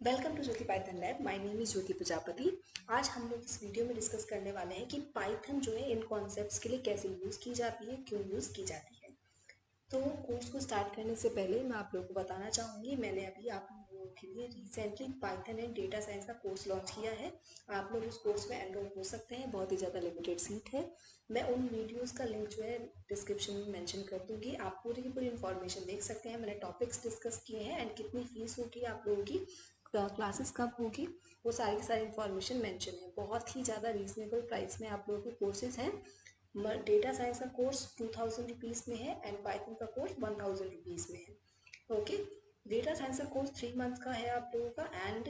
Welcome to Jyoti Python lab. My name is Jyoti Prajapati. आज हम लोग इस वीडियो में डिस्कस करने वाले हैं कि पाइथन जो है इन कॉन्सेप्ट्स के लिए कैसे यूज़ की जाती है, क्यों यूज़ की जाती है। तो कोर्स को स्टार्ट करने से पहले मैं आप लोगों को बताना चाहूँगी, मैंने अभी आप लोगों के लिए recently Python and data science का कोर्स लॉन्च किया है। आप लोग इस कोर्स में एनरोल हो सकते हैं, बहुत ही ज़्यादा लिमिटेड सीट है। मैं उन वीडियोस का लिंक जो है डिस्क्रिप्शन में मेंशन कर दूंगी, आप पूरी की पूरी इन्फॉर्मेशन देख सकते हैं। मैंने टॉपिक्स डिस्कस किए हैं एंड कितनी फीस होगी आप लोगों की, क्लासेस कब होगी, वो सारी की सारी इन्फॉर्मेशन मेंशन है। बहुत ही ज़्यादा रीजनेबल प्राइस में आप लोगों के कोर्सेज हैं। डेटा साइंस का कोर्स 2000 रुपीज़ में है एंड पाइथन का कोर्स 1000 रुपीज़ में है। ओके, डेटा साइंस का कोर्स 3 मंथ का है आप लोगों का एंड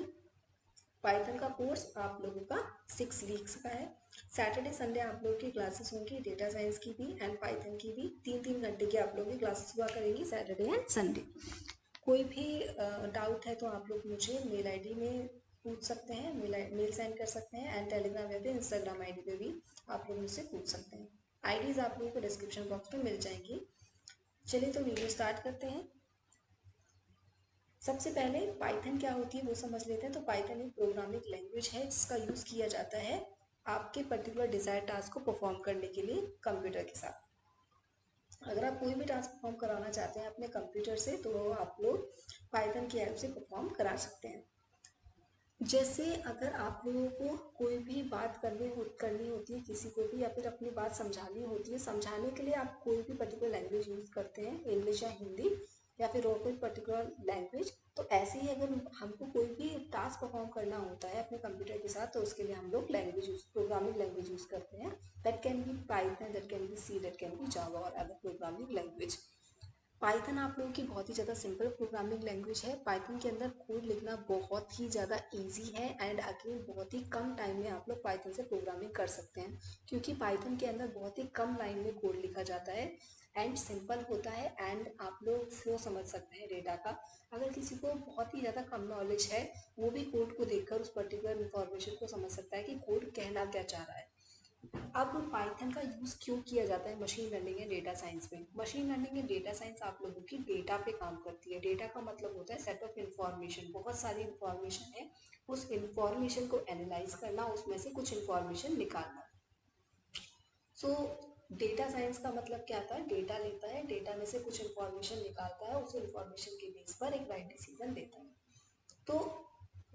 पाइथन का कोर्स आप लोगों का 6 वीक्स का है। सैटरडे संडे आप लोगों की क्लासेस होंगी, डेटा साइंस की भी एंड पाइथन की भी। 3-3 घंटे की आप लोगों की क्लासेस हुआ करेंगी सैटरडे एंड संडे। कोई भी डाउट है तो आप लोग मुझे मेल आईडी में पूछ सकते हैं, मेल सेंड कर सकते हैं एंड टेलीग्राम या फिर इंस्टाग्राम आईडी पे भी आप लोग मुझसे पूछ सकते हैं। आईडीज आप लोगों को डिस्क्रिप्शन बॉक्स में मिल जाएंगी। चलिए तो वीडियो स्टार्ट करते हैं। सबसे पहले पाइथन क्या होती है वो समझ लेते हैं। तो पाइथन एक प्रोग्रामिंग लैंग्वेज है जिसका यूज़ किया जाता है आपके पर्टिकुलर डिजायर टास्क को परफॉर्म करने के लिए कंप्यूटर के साथ। अगर आप कोई भी टास्क परफॉर्म कराना चाहते हैं अपने कंप्यूटर से तो आप लोग पाइथन की हेल्प से परफॉर्म करा सकते हैं। जैसे अगर आप लोगों को कोई भी बात करनी होती है किसी को भी, या फिर अपनी बात समझानी होती है, समझाने के लिए आप कोई भी पर्टिकुलर लैंग्वेज यूज़ करते हैं, इंग्लिश या हिंदी या फिर और कोई पर्टिकुलर लैंग्वेज। तो ऐसे ही अगर हमको कोई भी टास्क परफॉर्म करना होता है अपने कंप्यूटर के साथ तो उसके लिए हम लोग प्रोग्रामिंग लैंग्वेज यूज़ करते हैं। That can be Python, that can be C, that can be Java और अदर प्रोग्रामिंग लैंग्वेज। पाइथन आप लोगों की बहुत ही ज़्यादा सिंपल प्रोग्रामिंग लैंग्वेज है। पाइथन के अंदर कोड लिखना बहुत ही ज़्यादा इजी है एंड अगेन बहुत ही कम टाइम में आप लोग पाइथन से प्रोग्रामिंग कर सकते हैं, क्योंकि पाइथन के अंदर बहुत ही कम लाइन में कोड लिखा जाता है एंड सिंपल होता है एंड आप लोग फ्लो समझ सकते हैं डेटा का। अगर किसी को बहुत ही ज़्यादा कम नॉलेज है वो भी कोड को देखकर उस पर्टिकुलर इन्फॉर्मेशन को समझ सकता है कि कोड कहना क्या चाह रहा है। अब पाइथन का यूज़ क्यों किया जाता है machine learning and data science में? Machine learning and data science आप लोगों की डेटा पे काम करती है। डेटा का मतलब होता है सेट ऑफ इन्फॉर्मेशन, बहुत सारी इन्फॉर्मेशन है, उस इन्फॉर्मेशन को एनालाइज करना, उसमें से कुछ इन्फॉर्मेशन निकालना। सो डेटा साइंस का मतलब क्या था? डेटा लेता है, डेटा में से कुछ इन्फॉर्मेशन निकालता है, उस इन्फॉर्मेशन के बेस पर एक राइट डिसीजन देता है। तो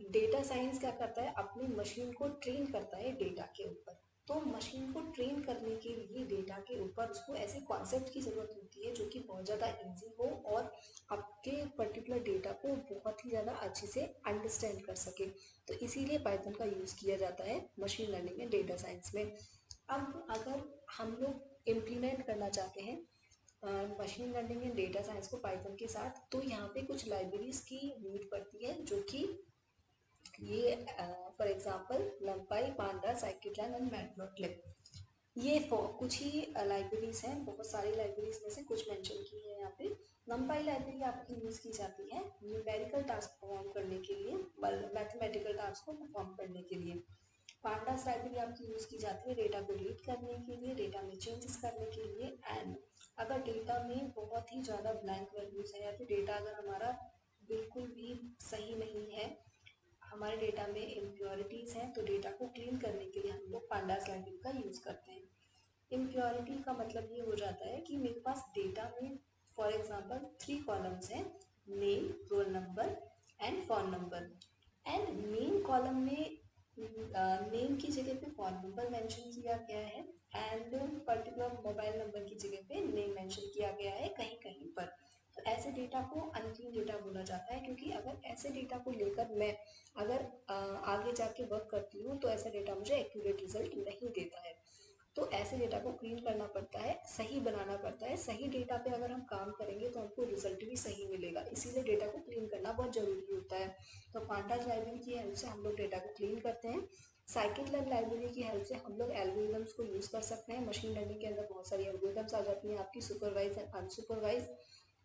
डेटा साइंस क्या करता है? अपनी मशीन को ट्रेन करता है डेटा के ऊपर। तो मशीन को ट्रेन करने के लिए डेटा के ऊपर उसको ऐसे कॉन्सेप्ट की ज़रूरत होती है जो कि बहुत ज़्यादा इजी हो और आपके पर्टिकुलर डेटा को बहुत ही ज़्यादा अच्छे से अंडरस्टैंड कर सके। तो इसीलिए पाइथन का यूज़ किया जाता है machine learning and data science में। अब अगर हम लोग इम्प्लीमेंट करना चाहते हैं machine learning and data science को पाइथन के साथ, तो यहाँ पे कुछ लाइब्रेरीज की नीड पड़ती है जो कि ये for example numpy, pandas, scikit-learn and matplotlib। ये कुछ ही लाइब्रेरीज हैं, बहुत सारी लाइब्रेरीज में से कुछ मेंशन की है यहाँ पे। numpy लाइब्रेरी आपकी यूज़ की जाती है न्यूमेरिकल टास्क परफॉर्म करने के लिए, मैथमेटिकल टास्क को परफॉर्म करने के लिए। पांडास लाइब्रेरी आपकी यूज़ की जाती है डेटा को रीड करने के लिए, डेटा में चेंजेस करने के लिए एंड अगर डेटा में बहुत ही ज़्यादा ब्लैंक वैल्यूज है या फिर डेटा अगर हमारा बिल्कुल भी सही नहीं है, हमारे डेटा में इम्प्योरिटीज़ हैं, तो डेटा को क्लीन करने के लिए हम लोग पांडास लाइब्रेरी का यूज़ करते हैं। इम्प्योरिटी का मतलब ये हो जाता है कि मेरे पास डेटा में फॉर एग्जांपल 3 कॉलम्स हैं, name, roll number and phone number. And main column में नेम की जगह पे फ़ोन नंबर मेंशन किया गया है एंड पर्टिकुलर मोबाइल नंबर की जगह पे नेम मेंशन किया गया है कहीं कहीं पर। तो ऐसे डेटा को अनक्लीन डेटा बोला जाता है, क्योंकि अगर ऐसे डेटा को लेकर मैं अगर आगे जाके वर्क करती हूँ तो ऐसा डेटा मुझे एक्यूरेट रिजल्ट नहीं देता है। तो ऐसे डेटा को क्लीन करना पड़ता है, सही बनाना पड़ता है। सही डेटा पे अगर हम काम करेंगे तो हमको रिजल्ट भी सही मिलेगा, इसीलिए डेटा को क्लीन करना बहुत ज़रूरी होता है। तो पांडास लाइब्रेरी की हेल्प से हम लोग डेटा को क्लीन करते हैं। साइकिट-लर्न लाइब्रेरी की हेल्प से हम लोग एल्गोरिदम्स को यूज़ कर सकते हैं। मशीन लर्निंग के अंदर बहुत सारी एल्गोरिदम्स आ जाती हैं आपकी, supervise and unsupervise.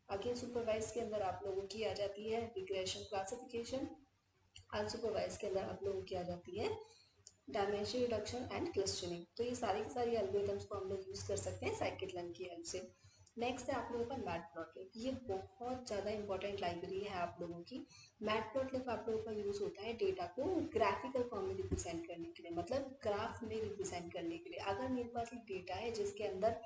Again supervise के अंदर आप लोगों की आ जाती है रिग्रेशन क्लासिफिकेशन, अनसुपरवाइज के अंदर आप लोगों की आ जाती है डायमेंशन रिडक्शन एंड क्लस्टरिंग। तो ये सारी की सारी एल्गोरिदम्स को हम लोग यूज़ कर सकते हैं साइकिट-लर्न की हेल्प से। नेक्स्ट है आप लोगों का मैटप्लॉटलिब। ये बहुत ज़्यादा इंपॉर्टेंट लाइब्रेरी है आप लोगों की। मैटप्लॉटलिब आप लोगों का यूज़ होता है डेटा को ग्राफिकल फॉर्म में रिप्रेजेंट करने के लिए, मतलब ग्राफ में रिप्रेजेंट करने के लिए। अगर मेरे पास एक डेटा है जिसके अंदर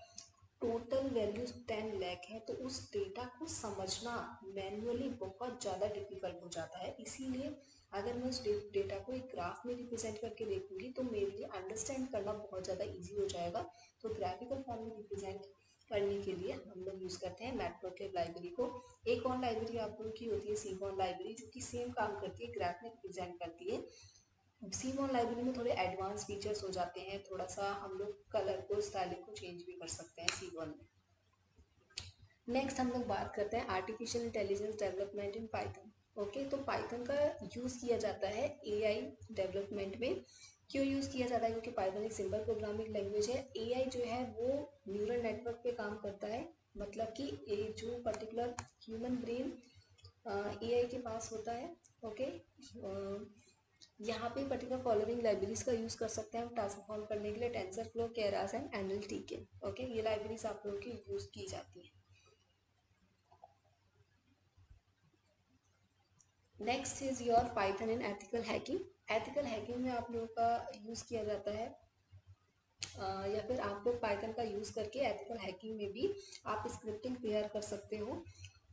टोटल वैल्यूज 10 लाख है, तो उस डेटा को समझना मैन्युअली बहुत ज़्यादा डिफिकल्ट हो जाता है। इसीलिए अगर मैं उस डेटा को एक ग्राफ में रिप्रेजेंट करके देखूंगी तो मेरे लिए अंडरस्टैंड करना बहुत ज़्यादा इजी हो जाएगा। तो ग्राफिकल फॉर्म में रिप्रेजेंट करने के लिए हम लोग यूज़ करते हैं मैटप्लॉटलिब लाइब्रेरी को। एक और लाइब्रेरी आप लोगों की होती है सीमॉन लाइब्रेरी, जो कि सेम काम करती है, ग्राफ में रिप्रेजेंट करती है। सीमॉन लाइब्रेरी में थोड़े एडवांस फीचर्स हो जाते हैं, थोड़ा सा हम लोग कलर को स्टाइलिंग को चेंज भी कर सकते हैं सीमॉन में। नेक्स्ट हम लोग बात करते हैं artificial intelligence development in Python. Okay, तो पाइथन का यूज़ किया जाता है एआई डेवलपमेंट में। क्यों यूज़ किया जाता है? क्योंकि पाइथन एक सिंपल प्रोग्रामिंग लैंग्वेज है। एआई जो है वो न्यूरल नेटवर्क पे काम करता है, मतलब कि जो पर्टिकुलर ह्यूमन ब्रेन एआई के पास होता है। ओके, यहाँ पे पर्टिकुलर फॉलोइंग लाइब्रेरीज का यूज़ कर सकते हैं हम टास्क परफॉर्म करने के लिए: TensorFlow, Keras and NLTK. Okay, ये लाइब्रेरीज आप लोगों की यूज़ की जाती है। Next is your Python in ethical hacking. Ethical hacking में आप लोगों का यूज़ किया जाता है या फिर आप लोग पाइथन का यूज़ करके एथिकल हैकिंग में भी आप स्क्रिप्टिंग क्लियर कर सकते हो।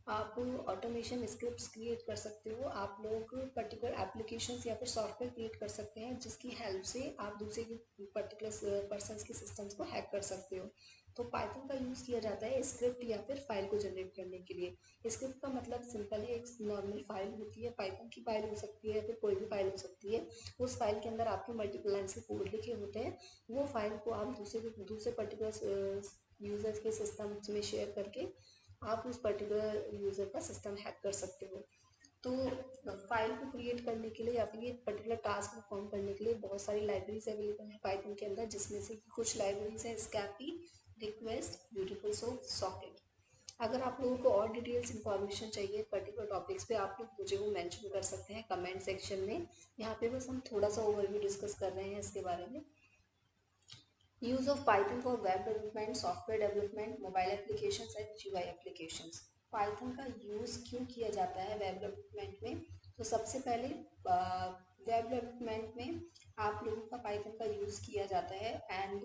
आप ऑटोमेशन स्क्रिप्ट्स क्रिएट कर सकते हो। आप लोग पर्टिकुलर एप्लीकेशंस या फिर सॉफ्टवेयर क्रिएट कर सकते हैं जिसकी हेल्प से आप दूसरे के पर्टिकुलर पर्सन्स के सिस्टम्स को हैक कर सकते हो। तो पाइथन का यूज़ किया जाता है स्क्रिप्ट या फिर फाइल को जनरेट करने के लिए। स्क्रिप्ट का मतलब सिंपल है, एक नॉर्मल फाइल होती है, पाइथन की फाइल हो सकती है, फिर कोई भी फाइल हो सकती है। उस फाइल के अंदर आपके मल्टीपल लाइन्स के कोड लिखे होते हैं। वो फाइल को आप दूसरे पर्टिकुलर यूजर्स के सिस्टम में शेयर करके आप उस पर्टिकुलर यूज़र का सिस्टम हैक कर सकते हो। तो फाइल को क्रिएट करने के लिए या फिर ये पर्टिकुलर टास्क परफॉर्म करने के लिए बहुत सारी लाइब्रेरीज अवेलेबल है पाइथन के अंदर, जिसमें से कुछ लाइब्रेरीज है स्कैपी, रिक्वेस्ट, ब्यूटीफुल सोप, सॉकेट। अगर आप लोगों को और डिटेल्स इंफॉर्मेशन चाहिए पर्टिकुलर टॉपिक्स पे, आप लोग मुझे वो मेंशन कर सकते हैं कमेंट सेक्शन में। यहाँ पे बस हम थोड़ा सा ओवरव्यू डिस्कस कर रहे हैं इसके बारे में। Use of Python for web development, software development, mobile applications and GUI applications. Python का यूज़ क्यों किया जाता है वेब डेवलपमेंट में? तो सबसे पहले वेब डेवलपमेंट में आप लोगों का पाइथन का यूज़ किया जाता है एंड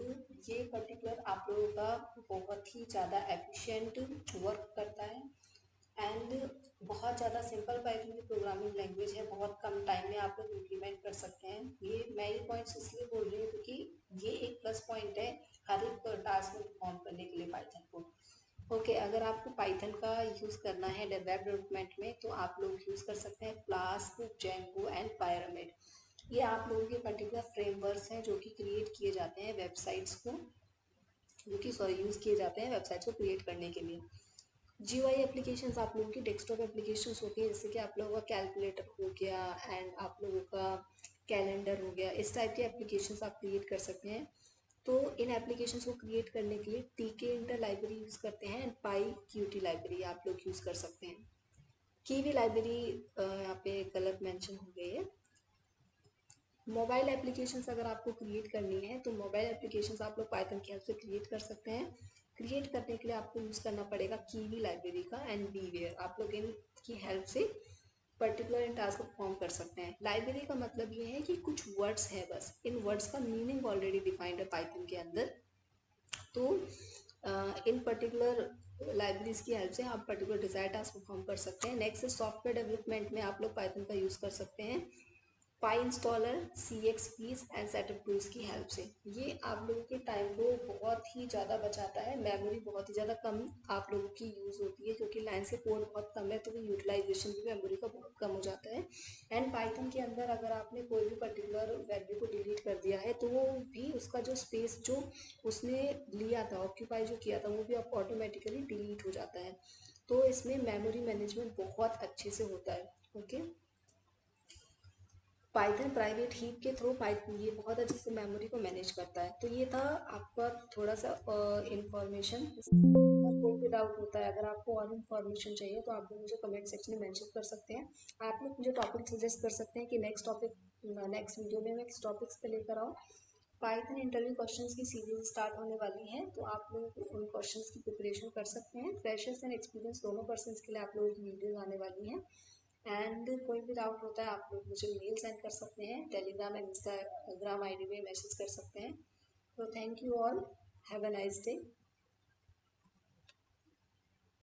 ये पर्टिकुलर आप लोगों का बहुत ही ज़्यादा एफिशिएंट वर्क करता है एंड बहुत ज़्यादा सिंपल पाइथन की प्रोग्रामिंग लैंग्वेज है। बहुत कम टाइम में आप लोग इम्प्लीमेंट कर सकते हैं। ये मैं ये पॉइंट्स इसलिए बोल रही हूँ क्योंकि ये एक प्लस पॉइंट है हर एक टास्क में परफॉर्म करने के लिए पाइथन को। ओके, अगर आपको पाइथन का यूज़ करना है वेब डेवलपमेंट में तो आप लोग यूज़ कर सकते हैं फ्लास्क, जेंगो एंड पायरामिड। ये आप लोगों के पर्टिकुलर फ्रेमवर्क्स हैं जो कि क्रिएट किए जाते हैं वेबसाइट्स को, यूज़ किए जाते हैं वेबसाइट्स को क्रिएट करने के लिए। जीयूआई एप्लीकेशंस आप लोगों की डेस्कटॉप एप्लीकेशंस होती है, जैसे कि आप लोगों का कैलकुलेटर हो गया एंड आप लोगों का कैलेंडर हो गया। इस टाइप के एप्लीकेशंस आप क्रिएट कर सकते हैं। तो इन एप्लीकेशंस को क्रिएट करने के लिए टीके इंटर लाइब्रेरी यूज़ करते हैं एंड पाई क्यूटी लाइब्रेरी आप लोग यूज़ कर सकते हैं। कीवी लाइब्रेरी यहाँ पे गलत मेंशन हो गई है। मोबाइल एप्लीकेशंस अगर आपको क्रिएट करनी है तो मोबाइल एप्लीकेशंस आप लोग पाइथन की हेल्प से क्रिएट कर सकते हैं। क्रिएट करने के लिए आपको यूज़ करना पड़ेगा कीवी लाइब्रेरी का एंड बीवेयर। आप लोग इनकी हेल्प से पर्टिकुलर इन टास्क को परफॉर्म कर सकते हैं। लाइब्रेरी का मतलब ये है कि कुछ वर्ड्स है, बस इन वर्ड्स का मीनिंग ऑलरेडी डिफाइंड है पाइथन के अंदर। तो इन पर्टिकुलर लाइब्रेरीज की हेल्प से आप पर्टिकुलर डिजायर टास्क परफॉर्म कर सकते हैं। नेक्स्ट सॉफ्टवेयर डेवलपमेंट में आप लोग पाइथन का यूज़ कर सकते हैं PyInstaller, CXPs and setuptools की हेल्प से। ये आप लोगों के टाइम को बहुत ही ज़्यादा बचाता है। मेमोरी बहुत ही ज़्यादा कम आप लोगों की यूज़ होती है क्योंकि लाइन से कोड बहुत कम है, तो वो यूटिलाइजेशन भी मेमोरी का बहुत कम हो जाता है। एंड पाइथन के अंदर अगर आपने कोई भी पर्टिकुलर वैल्यू को डिलीट कर दिया है तो वो भी उसका जो स्पेस जो उसने लिया था, ऑक्यूपाई जो किया था, वो भी आप ऑटोमेटिकली डिलीट हो जाता है। तो इसमें मेमोरी मैनेजमेंट बहुत अच्छे से होता है। ओके, पाइथन प्राइवेट हीप के थ्रू पाइथन ये बहुत अच्छे से मेमोरी को मैनेज करता है। तो ये था आपका थोड़ा सा इंफॉर्मेशन। कोई भी डाउट होता है, अगर आपको और इन्फॉर्मेशन चाहिए तो आप लोग मुझे कमेंट सेक्शन में मेंशन कर सकते हैं। आप लोग मुझे टॉपिक सजेस्ट कर सकते हैं कि नेक्स्ट वीडियो में मैं किस टॉपिक्स पे लेकर आऊँ। पाइथन इंटरव्यू क्वेश्चंस की सीरीज स्टार्ट होने वाली है, तो आप लोग उन क्वेश्चंस की प्रिपरेशन कर सकते हैं। फ्रेशर्स एंड एक्सपीरियंस दोनों पर्सन्स के लिए आप लोगों की वीडियोज आने वाली हैं। एंड कोई भी डाउट होता है आप लोग मुझे मेल सेंड कर सकते हैं, टेलीग्राम एंड इंस्टाग्राम आईडी पे मैसेज कर सकते हैं। तो thank you all, have a nice day.